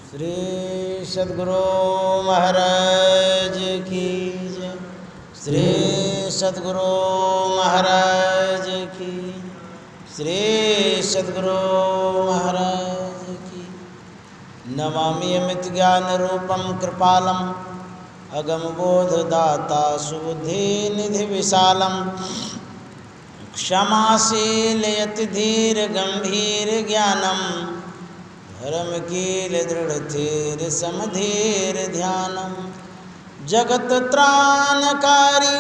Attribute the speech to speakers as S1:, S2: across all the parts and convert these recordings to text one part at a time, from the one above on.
S1: श्री सद्गुरु महाराज की जय। श्री सद्गुरु महाराज की। श्री सद्गुरु महाराज की। नमामि अमित ज्ञान रूपम कृपालम अगम बोध दाता सुबुद्धि निधि विशालम क्षमाशील यति धीर गंभीर ज्ञानम धर्मकील दृढ़ थीर समधीर ध्यानम जगत त्राणकारी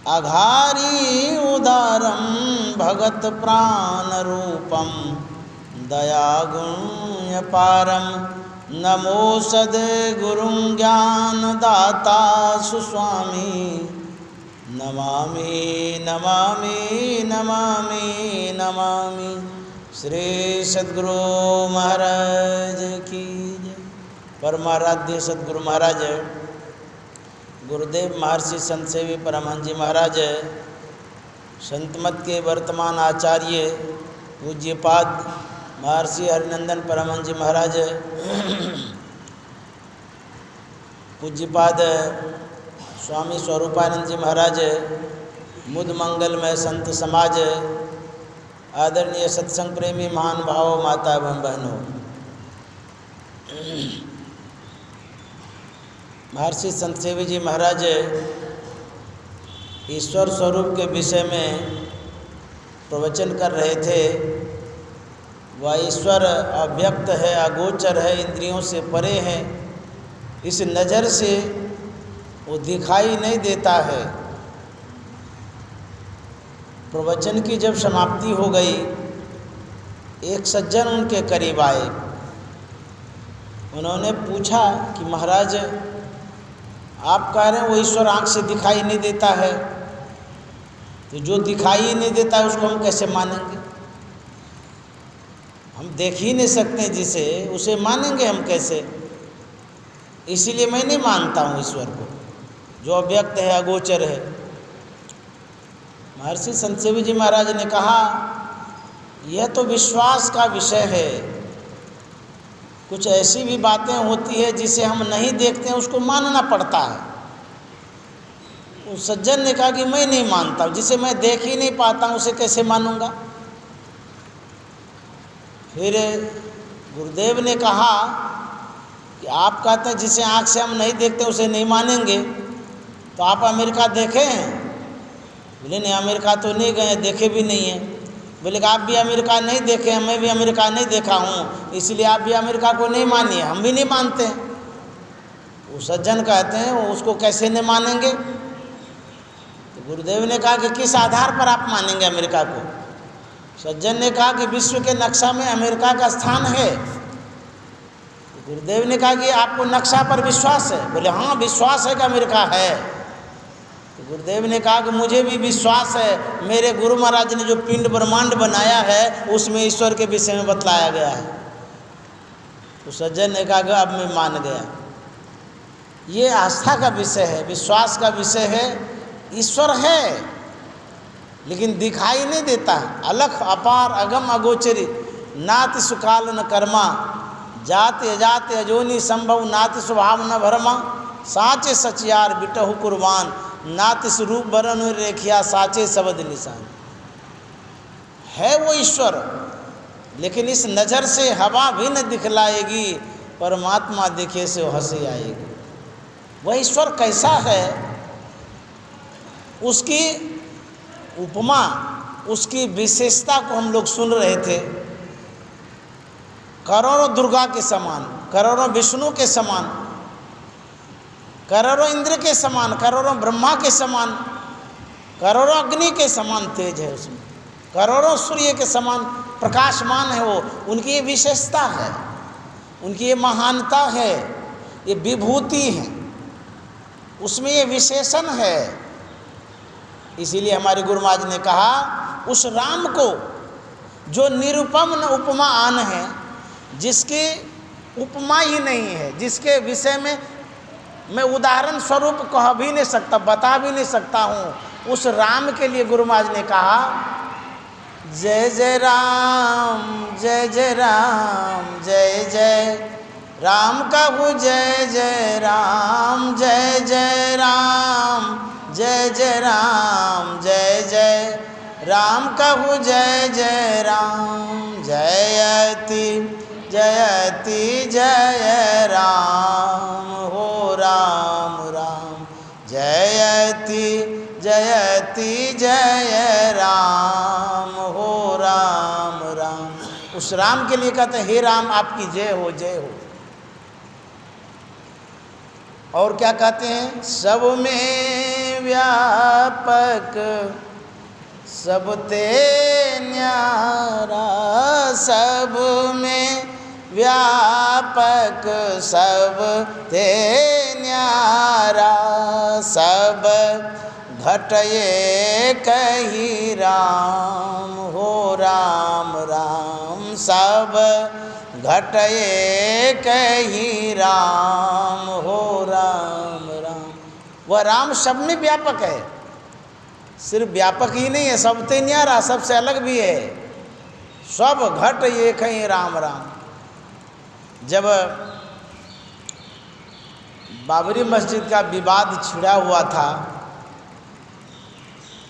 S1: अघारी उदारम भगत प्राण रूपम दयागुण्य पारम नमो सद्गुरुं ज्ञान दाता सुस्वामी नमामि नमामि नमामि नमामि। श्री सद्गुरु महाराज की जय। परमाराध्य सद्गुरु महाराज गुरुदेव महर्षि संत सेवी परमहंस जी महाराज संतमत के वर्तमान आचार्य पूज्यपाद महर्षि हरिनंदन परमहंस जी महाराज पूज्यपाद स्वामी स्वरूपानंद जी महाराज मुद मंगलमय संत समाज आदरणीय सत्संग प्रेमी महान भाव माता एवं बहनों, महर्षि संत सेवी जी महाराज ईश्वर स्वरूप के विषय में प्रवचन कर रहे थे। वह ईश्वर अव्यक्त है, अगोचर है, इंद्रियों से परे है। इस नज़र से वो दिखाई नहीं देता है। प्रवचन की जब समाप्ति हो गई, एक सज्जन उनके करीब आए। उन्होंने पूछा कि महाराज आप कह रहे हैं वो ईश्वर आँख से दिखाई नहीं देता है, तो जो दिखाई नहीं देता है उसको हम कैसे मानेंगे? हम देख ही नहीं सकते जिसे, उसे मानेंगे हम कैसे? इसीलिए मैं नहीं मानता हूँ ईश्वर को, जो अव्यक्त है, अगोचर है। महर्षि संत सेवी जी महाराज ने कहा यह तो विश्वास का विषय है। कुछ ऐसी भी बातें होती है जिसे हम नहीं देखते हैं, उसको मानना पड़ता है। उस सज्जन ने कहा कि मैं नहीं मानता, जिसे मैं देख ही नहीं पाता हूँ उसे कैसे मानूंगा? फिर गुरुदेव ने कहा कि आप कहते हैं जिसे आँख से हम नहीं देखते उसे नहीं मानेंगे, तो आप अमेरिका देखे हैं? बोले नहीं, अमेरिका तो नहीं गए, देखे भी नहीं हैं। बोले कि आप भी अमेरिका नहीं देखे हैं, मैं भी अमेरिका नहीं देखा हूँ, इसलिए आप भी अमेरिका को नहीं मानिए, हम भी नहीं मानते हैं। वो सज्जन कहते हैं वो उसको कैसे नहीं मानेंगे? तो गुरुदेव ने कहा कि किस आधार पर आप मानेंगे अमेरिका को? सज्जन ने कहा कि विश्व के नक्शा में अमेरिका का स्थान है। तो गुरुदेव ने कहा कि आपको नक्शा पर विश्वास है? बोले हाँ, विश्वास है कि अमेरिका है। तो गुरुदेव ने कहा कि मुझे भी विश्वास है, मेरे गुरु महाराज ने जो पिंड ब्रह्मांड बनाया है उसमें ईश्वर के विषय में बतलाया गया है। तो सज्जन ने कहा कि अब मैं मान गया। ये आस्था का विषय है, विश्वास का विषय है। ईश्वर है लेकिन दिखाई नहीं देता, अलख अपार अगम अगोचरी नाति सुकाल न कर्मा जाति अजाति अजोनी संभव नाति स्वभाव न भरमा साचे सचियार बिटहु कुर्बान नाति स्वरूप बरन रेखिया साचे शब्द निशान। है वो ईश्वर, लेकिन इस नज़र से हवा भी न दिखलाएगी, परमात्मा देखे से हंसी आएगी। वह ईश्वर कैसा है, उसकी उपमा, उसकी विशेषता को हम लोग सुन रहे थे। करोड़ों दुर्गा के समान, करोड़ों विष्णु के समान, करोड़ों इंद्र के समान, करोड़ों ब्रह्मा के समान, करोड़ों अग्नि के समान तेज है उसमें, करोड़ों सूर्य के समान प्रकाशमान है वो। उनकी ये विशेषता है, उनकी ये महानता है, ये विभूति है, उसमें ये विशेषण है। इसीलिए हमारे गुरु महाराज ने कहा उस राम को जो निरुपम न उपमा आन है, जिसकी उपमा ही नहीं है, जिसके विषय में मैं उदाहरण स्वरूप कह भी नहीं सकता, बता भी नहीं सकता हूँ, उस राम के लिए गुरु महाराज ने कहा जय जय राम जय जय राम जय जय राम कहूँ जय जय राम, जय जय राम, जय जय राम, जय जय राम कहूँ जय जय राम। जयति जयति जय राम हो राम राम, जयति जयति जय राम हो राम राम। उस राम के लिए कहते हैं हे राम आपकी जय हो, जय हो। और क्या कहते हैं, सब में व्यापक सब ते न्यारा, सब में व्यापक सब ते न्यारा, सब घट एक ही राम हो राम राम, सब घट एक ही राम हो राम राम। वह राम सब में व्यापक है, सिर्फ व्यापक ही नहीं है, सबते न्यारा, सबसे अलग भी है। सब घट एक ही राम राम। जब बाबरी मस्जिद का विवाद छिड़ा हुआ था,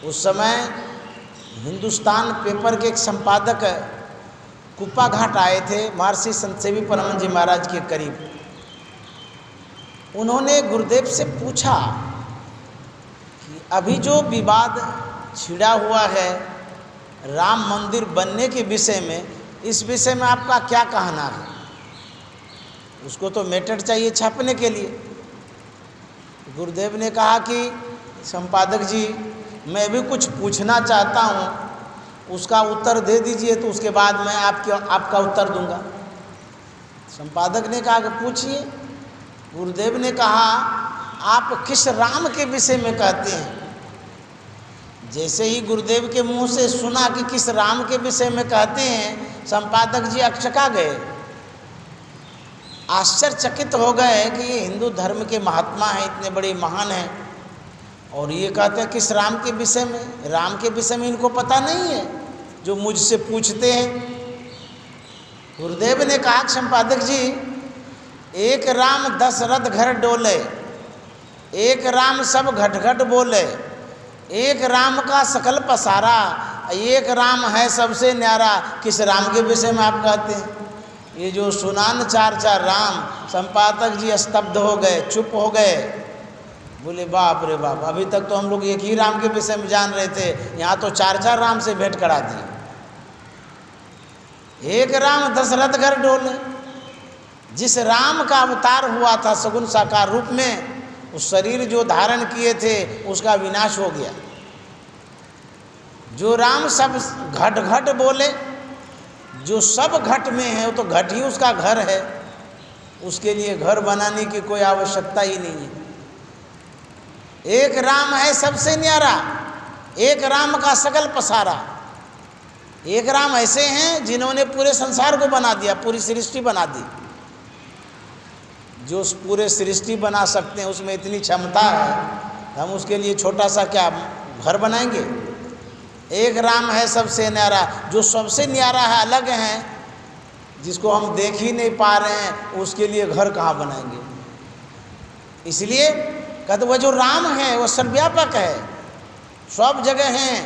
S1: उस समय हिंदुस्तान पेपर के एक संपादक कुप्पा घाट आए थे, महर्षि संत सेवी परमानंद जी महाराज के करीब। उन्होंने गुरुदेव से पूछा कि अभी जो विवाद छिड़ा हुआ है राम मंदिर बनने के विषय में, इस विषय में आपका क्या कहना है? उसको तो मैटर चाहिए छापने के लिए। गुरुदेव ने कहा कि संपादक जी मैं भी कुछ पूछना चाहता हूँ, उसका उत्तर दे दीजिए तो उसके बाद मैं आपका उत्तर दूंगा। संपादक ने कहा कि पूछिए। गुरुदेव ने कहा आप किस राम के विषय में कहते हैं? जैसे ही गुरुदेव के मुंह से सुना कि किस राम के विषय में कहते हैं, संपादक जी अकचका गए, आश्चर्यचकित हो गए कि ये हिंदू धर्म के महात्मा हैं, इतने बड़े महान हैं, और ये कहते हैं किस राम के विषय में? राम के विषय में इनको पता नहीं है जो मुझसे पूछते हैं। गुरुदेव ने कहा संपादक जी, एक राम 10 रथ घर डोले, एक राम सब घट घट बोले, एक राम का सकल पसारा, एक राम है सबसे न्यारा, किस राम के विषय में आप कहते हैं? ये जो सुनान चार चार राम, संपादक जी स्तब्ध हो गए, चुप हो गए, बोले बाप रे बाप, अभी तक तो हम लोग एक ही राम के विषय में जान रहे थे, यहाँ तो चार चार राम से भेंट करा दिए। एक राम 10 रथ घर डोले, जिस राम का अवतार हुआ था सगुण साकार रूप में, उस शरीर जो धारण किए थे उसका विनाश हो गया। जो राम सब घट घट बोले, जो सब घट में है वो तो घट ही उसका घर है, उसके लिए घर बनाने की कोई आवश्यकता ही नहीं है। एक राम है सबसे न्यारा, एक राम का सकल पसारा। एक राम ऐसे हैं जिन्होंने पूरे संसार को बना दिया, पूरी सृष्टि बना दी। जो पूरे सृष्टि बना सकते हैं उसमें इतनी क्षमता है, हम उसके लिए छोटा सा क्या घर बनाएंगे? एक राम है सबसे न्यारा, जो सबसे न्यारा है, अलग हैं, जिसको हम देख ही नहीं पा रहे हैं, उसके लिए घर कहाँ बनाएंगे? इसलिए कहते वह जो राम है वह सर्वव्यापक है, सब जगह हैं।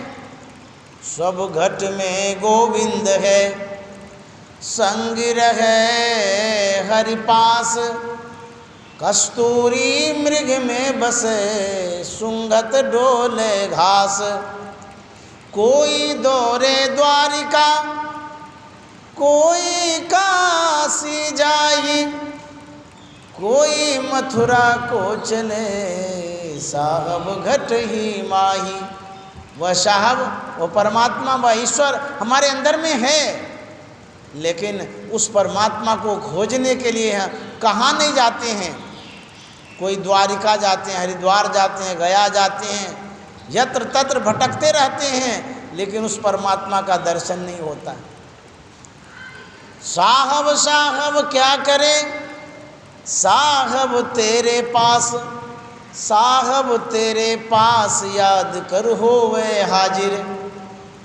S1: सब घट में गोविंद है, संग रहे हरि पास, कस्तूरी मृग में बसे, सुंगत डोले घास। कोई दौरे द्वारिका, कोई काशी जाई, कोई मथुरा को चले, साहब घट ही माही। वह साहब, वह परमात्मा, वह ईश्वर हमारे अंदर में है, लेकिन उस परमात्मा को खोजने के लिए हम कहाँ नहीं जाते हैं? कोई द्वारिका जाते हैं, हरिद्वार जाते हैं, गया जाते हैं, यत्र तत्र भटकते रहते हैं, लेकिन उस परमात्मा का दर्शन नहीं होता। साहब साहब क्या करें, साहब तेरे पास, साहब तेरे पास याद कर होवे हाजिर,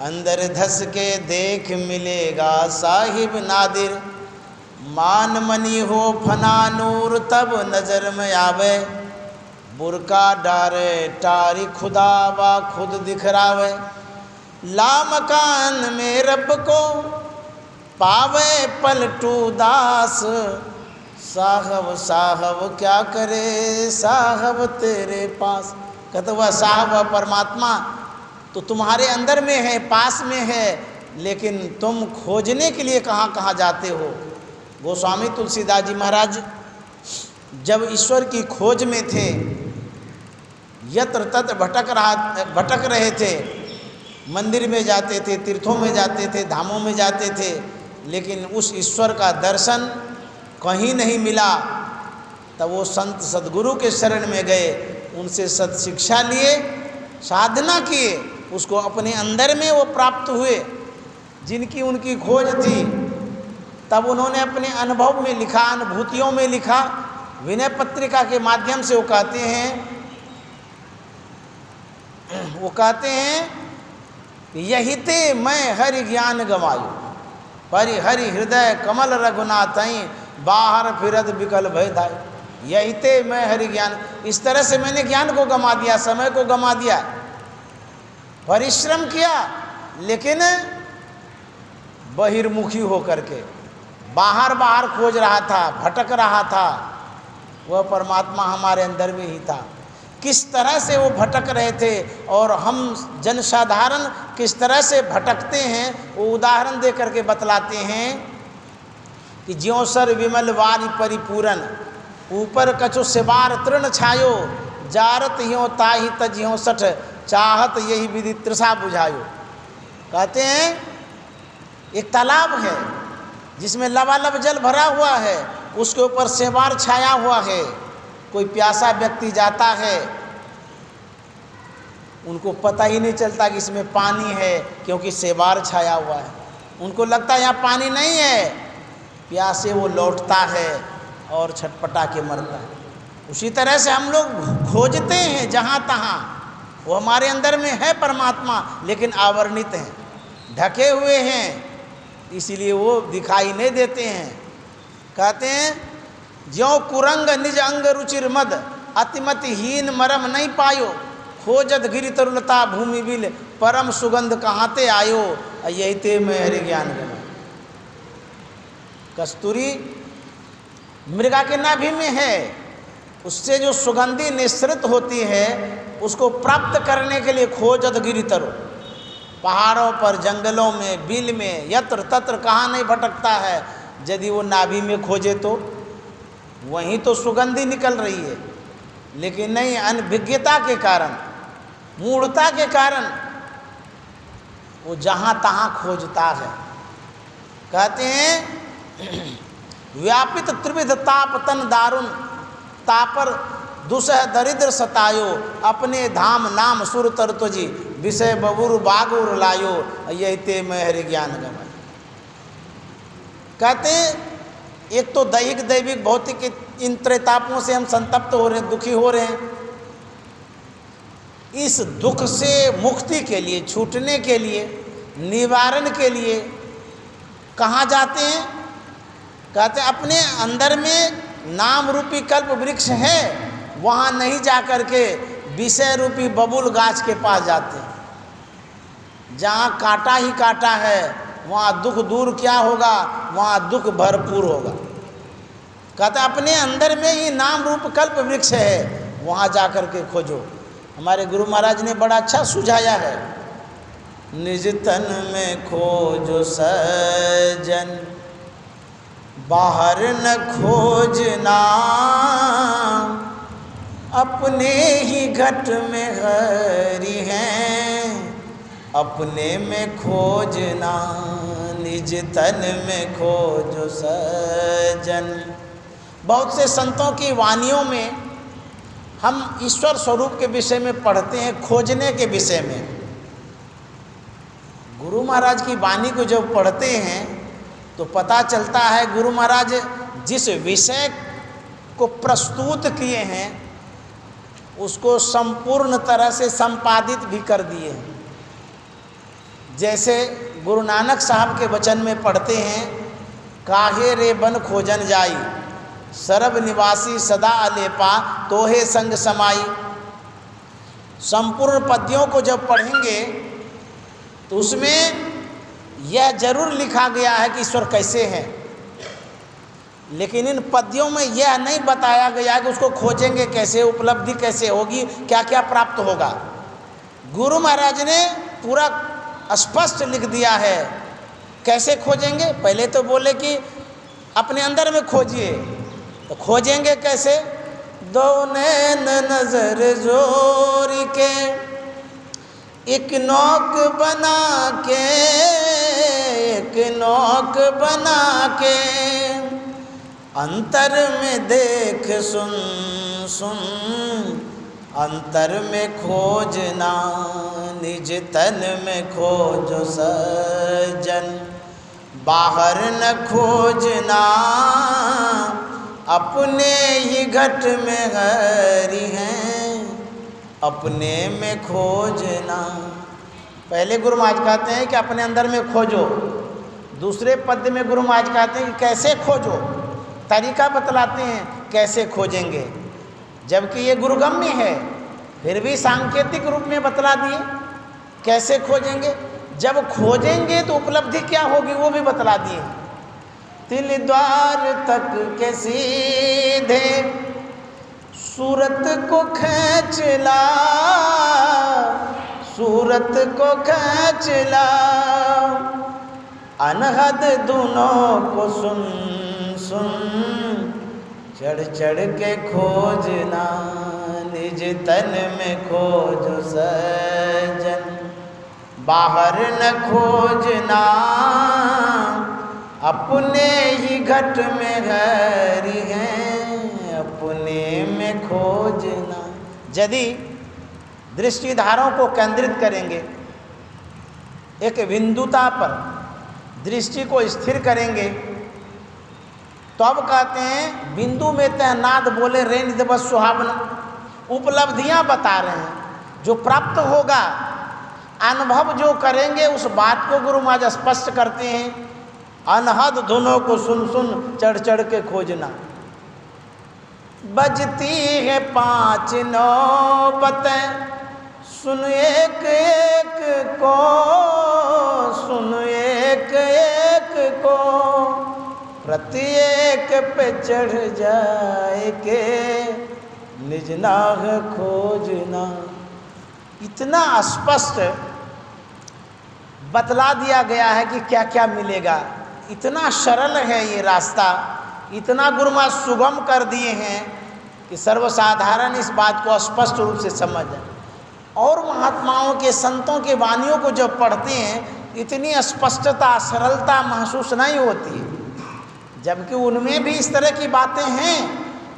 S1: अंदर धस के देख मिलेगा साहिब नादिर। मान मनी हो फना नूर तब नज़र में आवे, बुरका डारे टारी खुदा वा खुद दिखरावे। ला मकान में रब को पावे पलटू दास, साहब साहब क्या करे साहब तेरे पास। कहते वह साहब परमात्मा तो तुम्हारे अंदर में है, पास में है, लेकिन तुम खोजने के लिए कहाँ कहाँ जाते हो। गोस्वामी तुलसीदास जी महाराज जब ईश्वर की खोज में थे, यत्र तत्र भटक रहे थे, मंदिर में जाते थे, तीर्थों में जाते थे, धामों में जाते थे, लेकिन उस ईश्वर का दर्शन कहीं नहीं मिला। तब वो संत सद्गुरु के शरण में गए, उनसे सत शिक्षा लिए, साधना किए, उसको अपने अंदर में वो प्राप्त हुए जिनकी उनकी खोज थी। तब उन्होंने अपने अनुभव में लिखा, अनुभूतियों में लिखा। विनय पत्रिका के माध्यम से वो कहते हैं यही ते मैं हरि ज्ञान गवायु, परि हरि हृदय कमल रघुनाथई, बाहर फिरत विकल भय धाय। यही ते मैं हरि ज्ञान, इस तरह से मैंने ज्ञान को गंवा दिया, समय को गंवा दिया, परिश्रम किया, लेकिन बहिर्मुखी होकर के बाहर बाहर खोज रहा था, भटक रहा था। वह परमात्मा हमारे अंदर में ही था। किस तरह से वो भटक रहे थे और हम जनसाधारण किस तरह से भटकते हैं, वो उदाहरण दे करके बतलाते हैं कि ज्यों सर विमल वारी परिपूरन, ऊपर कछु सिवार तृण छायो, जारत ह्यों ताहि तज्यों सठ, चाहत यही विधि तृषा बुझायो। कहते हैं एक तालाब है जिसमें लबालब जल भरा हुआ है, उसके ऊपर सेवार छाया हुआ है। कोई प्यासा व्यक्ति जाता है, उनको पता ही नहीं चलता कि इसमें पानी है, क्योंकि सेवार छाया हुआ है। उनको लगता है यहाँ पानी नहीं है, प्यासे वो लौटता है और छटपटा के मरता है। उसी तरह से हम लोग खोजते हैं जहाँ तहाँ, वो हमारे अंदर में है परमात्मा, लेकिन आवरणित हैं, ढके हुए हैं, इसीलिए वो दिखाई नहीं देते हैं। कहते हैं ज्यों कुरंग निज अंग रुचिर मद, अतिमति हीन मरम नहीं पायो, खोजत गिरि तरुलता भूमि बिल, परम सुगंध कहाँते आयो, यही ते मैं हरि ज्ञान गवायु। कस्तूरी मृगा के नाभि में है, उससे जो सुगंधी निःसृत होती है, उसको प्राप्त करने के लिए खोजत गिरि तरु, पहाड़ों पर, जंगलों में, बिल में, यत्र तत्र कहाँ नहीं भटकता है। यदि वो नाभि में खोजे तो वहीं तो सुगंधी निकल रही है, लेकिन नहीं, अनभिज्ञता के कारण, मूढ़ता के कारण वो जहाँ तहाँ खोजता है। कहते हैं व्यापित त्रिविध ताप तन दारुण, तापर दुसह दरिद्र सतायो, अपने धाम नाम सुर तर तुझी, विषय बबुर बागुर लायो, यही ते मैं हरि ज्ञान गवायु। कहते एक तो दैहिक दैविक भौतिक इन त्रैतापों से हम संतप्त हो रहे हैं, दुखी हो रहे हैं। इस दुख से मुक्ति के लिए, छूटने के लिए, निवारण के लिए कहाँ जाते हैं? कहते हैं अपने अंदर में नाम रूपी कल्प वृक्ष है, वहाँ नहीं जा कर के विषय रूपी बबुल गाछ के पास जाते हैं। जहाँ कांटा ही कांटा है, वहाँ दुख दूर क्या होगा, वहाँ दुख भरपूर होगा। कहते अपने अंदर में ही नाम रूप कल्प वृक्ष है, वहाँ जा कर के खोजो। हमारे गुरु महाराज ने बड़ा अच्छा सुझाया है, निज तन में खोजो सजन, बाहर न खोजना, अपने ही घट में हरि हैं, अपने में खोजना, निज तन में खोजो सजन। बहुत से संतों की वाणियों में हम ईश्वर स्वरूप के विषय में पढ़ते हैं, खोजने के विषय में। गुरु महाराज की वाणी को जब पढ़ते हैं तो पता चलता है गुरु महाराज जिस विषय को प्रस्तुत किए हैं उसको संपूर्ण तरह से संपादित भी कर दिए हैं। जैसे गुरु नानक साहब के वचन में पढ़ते हैं काहे रे बन खोजन जाई, सरब निवासी सदा अलेपा तोहे संग समाई। संपूर्ण पद्यों को जब पढ़ेंगे तो उसमें यह जरूर लिखा गया है कि ईश्वर कैसे हैं, लेकिन इन पद्यों में यह नहीं बताया गया कि उसको खोजेंगे कैसे, उपलब्धि कैसे होगी, क्या क्या प्राप्त होगा। गुरु महाराज ने पूरा स्पष्ट लिख दिया है कैसे खोजेंगे। पहले तो बोले कि अपने अंदर में खोजिए, तो खोजेंगे कैसे? दो नैन नजर जोर के एक नौक बना के, एक नौक बना के, अंतर में देख सुन सुन, अंतर में खोजना, निज तन में खोजो सज्जन, बाहर न खोजना, अपने ही घट में हरि हैं, अपने में खोजना। पहले गुरु महाराज कहते हैं कि अपने अंदर में खोजो, दूसरे पद में गुरु महाराज कहते हैं कि कैसे खोजो, तरीका बतलाते हैं कैसे खोजेंगे, जबकि ये गुरुगम्य है, फिर भी सांकेतिक रूप में बतला दिए कैसे खोजेंगे। जब खोजेंगे तो उपलब्धि क्या होगी वो भी बतला दिए। तिल द्वार तक के सीधे सूरत को खींच ला, सूरत को खींच ला, अनहद दोनों को सुन सुन, चढ़ चढ़ के खोजना, निज तन में खोजो सज्जन, बाहर न खोजना, अपने ही घट में हरि हैं, अपने में खोजना। यदि दृष्टिधारों को केंद्रित करेंगे, एक बिंदुता पर दृष्टि को स्थिर करेंगे, तो अब कहते हैं बिंदु में तहनाद बोले रे निदबस सुहावना। उपलब्धियां बता रहे हैं, जो प्राप्त होगा, अनुभव जो करेंगे, उस बात को गुरु महाराज स्पष्ट करते हैं। अनहद धुनों को सुन सुन, चढ़ चढ़ के खोजना। बजती है 5 नौबतें, सुन एक एक को, सुन एक एक को, प्रत्येक पे चढ़ जाए के, निज नाह खोजना। इतना स्पष्ट बतला दिया गया है कि क्या क्या मिलेगा। इतना सरल है ये रास्ता, इतना गुरु महाराज सुगम कर दिए हैं कि सर्वसाधारण इस बात को स्पष्ट रूप से समझ जाए। और महात्माओं के, संतों के वाणियों को जब पढ़ते हैं, इतनी स्पष्टता, सरलता महसूस नहीं होती है, जबकि उनमें भी इस तरह की बातें हैं,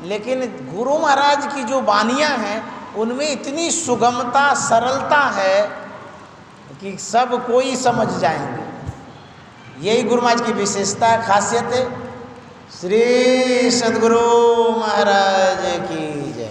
S1: लेकिन गुरु महाराज की जो वाणियाँ हैं उनमें इतनी सुगमता, सरलता है कि सब कोई समझ जाएंगे। यही गुरु महाराज की विशेषता, खासियत है। श्री सद्गुरु महाराज की जय।